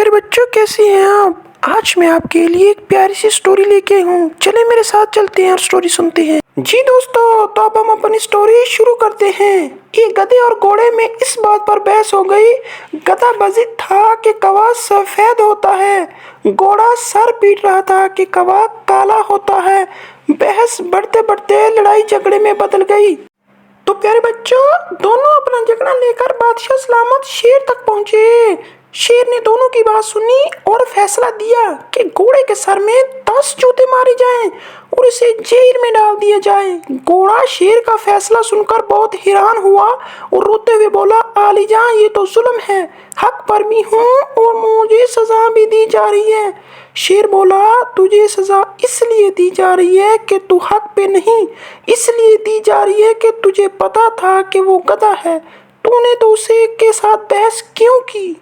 प्यारे बच्चों, कैसे हैं आप। आज मैं आपके लिए एक प्यारी सी स्टोरी लेके आई हूँ। चले मेरे साथ चलते हैं और स्टोरी सुनते हैं। जी दोस्तों, तो अब हम अपनी स्टोरी शुरू करते हैं। एक गधे और घोड़े में इस बात पर बहस हो गई। गधा बजित था कि कौवा सफेद होता है, घोड़ा सर पीट रहा था कि कौवा काला होता है। बहस बढ़ते बढ़ते लड़ाई झगड़े में बदल गई। तो प्यारे बच्चों, दोनों अपना झगड़ा लेकर बादशाह सलामत शेर तक पहुंचे। शेर ने दोनों की बात सुनी और फैसला दिया कि घोड़े के सर में 10 जूते मारे जाएं और इसे जेल में डाल दिया जाए। घोड़ा शेर का फैसला सुनकर बहुत हैरान हुआ और रोते हुए बोला, आलीजान, ये तो जुल्म है। हक पर भी हूँ और मुझे सजा भी दी जा रही है। शेर बोला, तुझे सजा इसलिए दी जा रही है कि तू हक पे नहीं, इसलिए दी जा रही है कि तुझे पता था कि वो गधा है। तूने तो उसे के साथ बहस क्यों की।